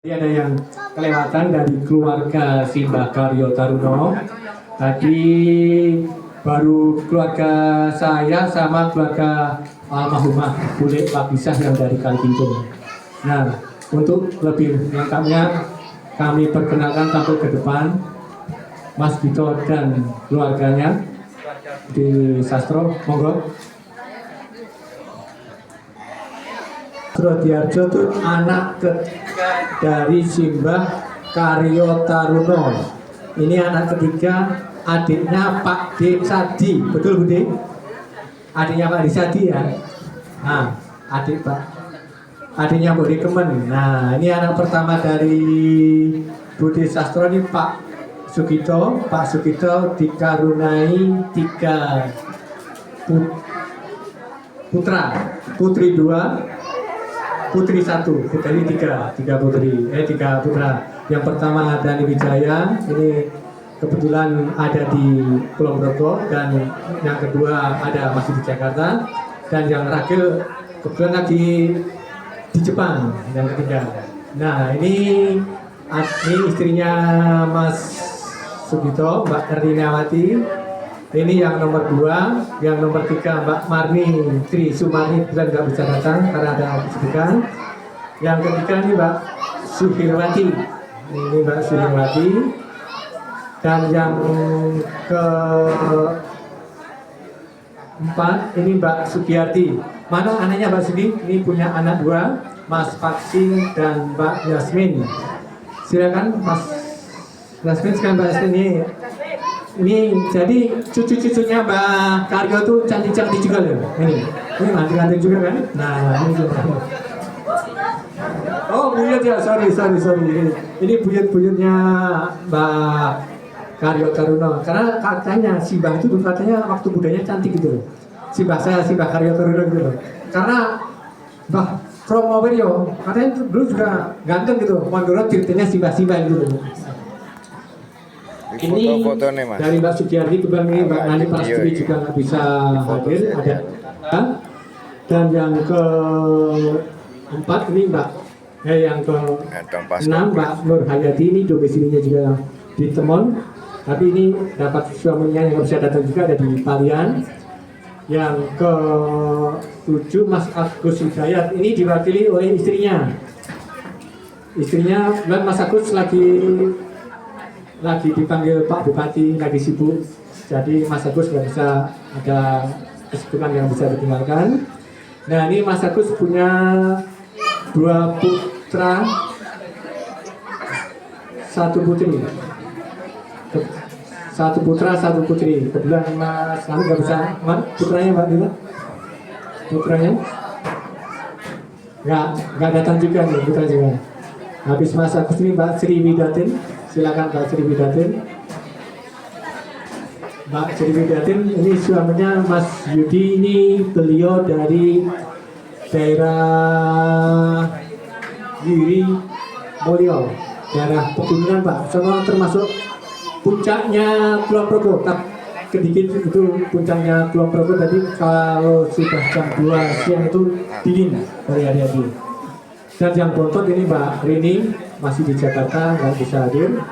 Ini ada yang kelewatan dari keluarga Simbah Karyo Taruno. Tadi baru keluarga saya sama keluarga almarhumah Bule Pak Bisah yang dari Kalipitung. Nah, untuk lebih lengkapnya kami perkenalkan tampil ke depan Mas Gito dan keluarganya di Sastro. Monggo. Srodiarjo itu anak ketiga dari Simbah Karyo Taruno. Ini anak ketiga, adiknya Pak D Sadi, betul Bu D? Adiknya Pak D Sadi ya. Nah, adiknya Bu D Kemen. Nah, ini anak pertama dari Budi Sastro ini Pak Sugito. Pak Sugito dikaruniai 3 putra, putri 2. Putri 1, putri 3 putra. Yang pertama ada Wijaya, ini kebetulan ada di Pulau Progo, dan yang kedua ada masih di Jakarta, dan yang terakhir kebetulan lagi di Jepang, yang ketiga. Nah ini istrinya Mas Sugito, Mbak Ernawati. Ini yang nomor 2, yang nomor 3 Mbak Marni Tri Sumarni dan nggak bisa datang karena ada kesibukan. Yang ketiga ini Mbak Suhirwati, ini Mbak Suhirwati. Dan yang keempat ini Mbak Sugiyarti. Mana anaknya Mbak Sugi? Ini punya anak 2, Mas Faksin dan Mbak Yasmin. Silakan Mas Yasmin, sekarang Mbak Yasmin ini jadi cucu-cucunya Mbak Karyo tuh cantik-cantik juga loh. Ini cantik-cantik juga kan? Nah ini juga. Oh buyut ya, sorry. Ini buyut-buyutnya Mbak Karyo Taruno. Karena katanya Simbah itu dulu katanya waktu mudanya cantik gitu loh. Simbah Karyo Taruno gitu loh. Karena Mbah Promowerio katanya dulu juga ganteng gitu. Menurut ceritanya Simbah gitu loh. Ini foto-foto Mas. Dari Mbak Sugiyarti, kemudian Mbak Nani Prastwi juga nggak bisa hadir, ada. Dan yang keempat ini yang ke-6 Mbak Nur Hayati, ini domisilinya juga di Temon, tapi ini dapat suaminya yang bisa datang juga ada di Palian. Yang ke-7 Mas Agus Hidayat, ini diwakili oleh istrinya, dan Mas Agus lagi dipanggil Pak Bupati, lagi sibuk, jadi Mas Agus nggak bisa, ada kesibukan yang bisa ditinggalkan. Nah ini Mas Agus punya 2 putra, 1 putri, 1 putra 1 putri. Kebetulan Mas kami nggak bisa, putranya Mbak Dila, putranya nggak datang juga nih, putra juga. Habis Mas Agus ini Mbak Sri Widatin. Silakan Mbak Sri Widatin. Mbak Sri Widatin ini suaminya Mas Yudi, ini beliau dari daerah Giri Mulyo, daerah pegunungan Pak, sama termasuk puncaknya Kulon Progo. Kedikit itu puncaknya Kulon Progo, tadi kalau sudah jam 2 siang itu dingin dari hari-hari. Dan yang bontot ini Mbak Rini, masih di Jakarta, nggak bisa hadir.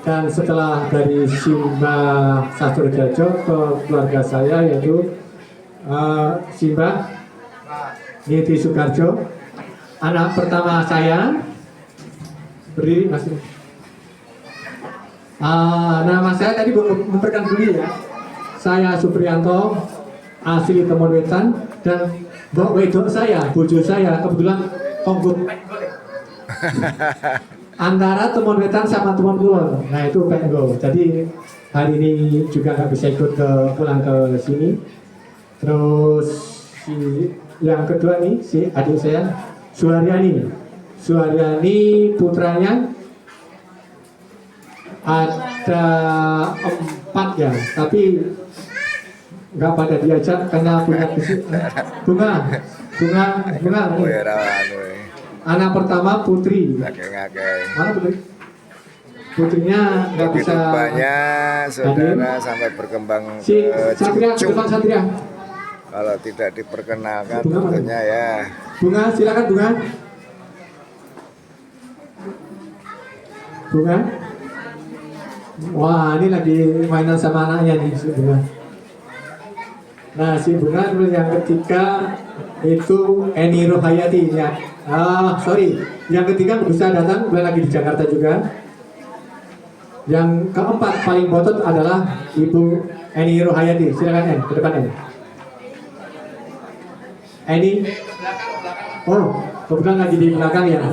Dan setelah dari Simbah Sastrodjarjo ke keluarga saya, yaitu Simbah Niti Sukarjo, anak pertama saya. Berdiri masih. Nama saya tadi memperkenalkan dulu ya. Saya Supriyanto, asli Temon Wetan, dan Mbak wedok saya, bojo saya kebetulan Tonggut antara Temon Wetan sama Temon Kulon. Nah itu Penggo. Jadi hari ini juga nggak bisa ikut pulang ke sini. Terus yang kedua nih si adik saya Suharyani putranya ada 4 ya, tapi nggak pada diajak karena punya bunga. Anak pertama putri. Mana putri? Putrinya nggak bisa. Banyak saudara sampai berkembang ke cucu. Kalau tidak diperkenalkan tentunya ya. Bunga, silakan Bunga. Bunga. Wah, ini lagi mainan sama anaknya nih si Bunga. Nah, si Bunga terus yang ketiga itu Eni Rohayati ya. Sorry, yang ketiga bisa datang, beliau lagi di Jakarta juga. Yang keempat paling botot adalah Ibu Eni Rohayati. Silakan En, ke depan En. Eni. Oh, kebetulan lagi di belakang ya.